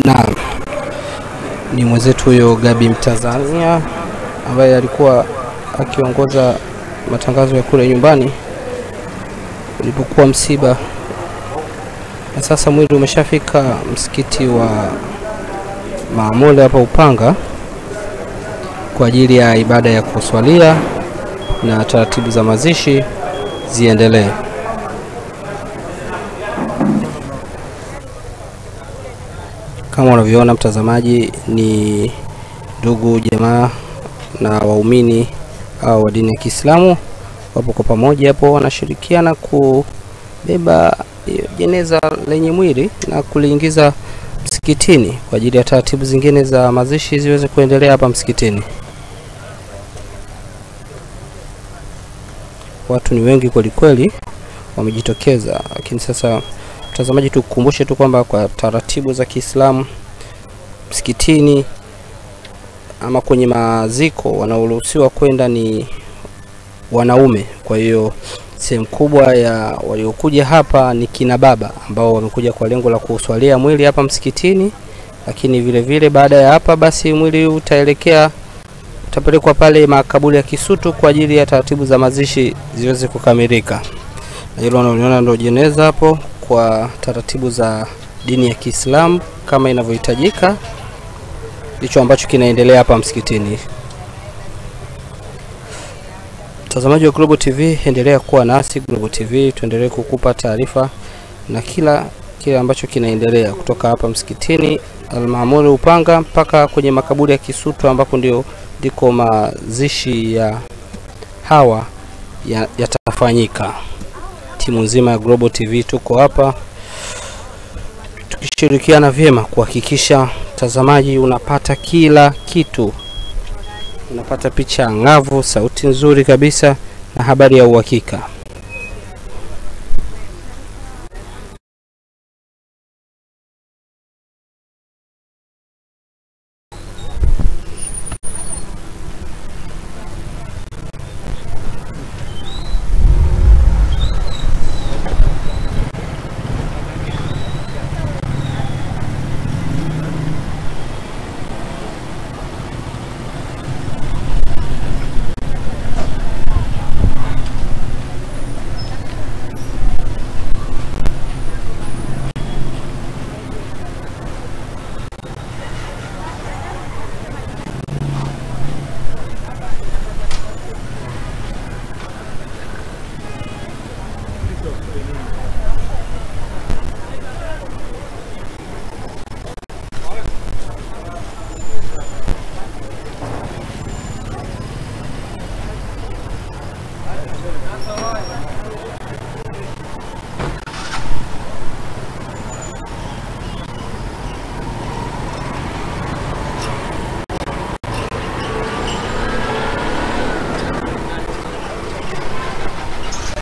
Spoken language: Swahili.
Na ni mwenzetu huyo Gabi Mtanzania ambaye alikuwa akiongoza matangazo ya kule nyumbani ulipokuwa msiba. Na sasa mwili umeshafika msikiti wa Maamule hapa Upanga kwa ajili ya ibada ya kuswalia na taratibu za mazishi ziendelee. Kama unavyoona mtazamaji, ni ndugu jamaa na waumini au wa dini ya Kiislamu wapo kwa pamoja hapo, wanashirikiana kubeba jeneza lenye mwili na kuliingiza msikitini kwa ajili ya taratibu zingine za mazishi ziweze kuendelea hapa msikitini. Watu ni wengi kweli kweli wamejitokeza, lakini sasa mtazamaji, tukukumbushe tu kwamba kwa taratibu za Kiislamu msikitini ama kwenye maziko wanaoruhusiwa kwenda ni wanaume. Kwa hiyo sehemu kubwa ya waliokuja hapa ni kina baba ambao wamekuja kwa lengo la kuswalia mwili hapa msikitini, lakini vile vile baada ya hapa basi mwili utapelekwa pale makaburi ya Kisutu kwa ajili ya taratibu za mazishi ziweze kukamilika. Na hilo unaona ndio jeneza hapo kwa taratibu za dini ya Kiislamu kama inavyohitajika. Hicho ambacho kinaendelea hapa msikitini. Mtazamaji wa Global TV, endelea kuwa nasi Global TV, tuendelee kukupa taarifa na kila ambacho kinaendelea kutoka hapa msikitini Al-Maamule Upanga mpaka kwenye makaburi ya Kisutu ambako ndiko mazishi ya hawa yatafanyika. Timu nzima ya Global TV tuko hapa tukishirikiana vyema kuhakikisha mtazamaji unapata kila kitu, unapata picha ngavu, sauti nzuri kabisa na habari ya uhakika.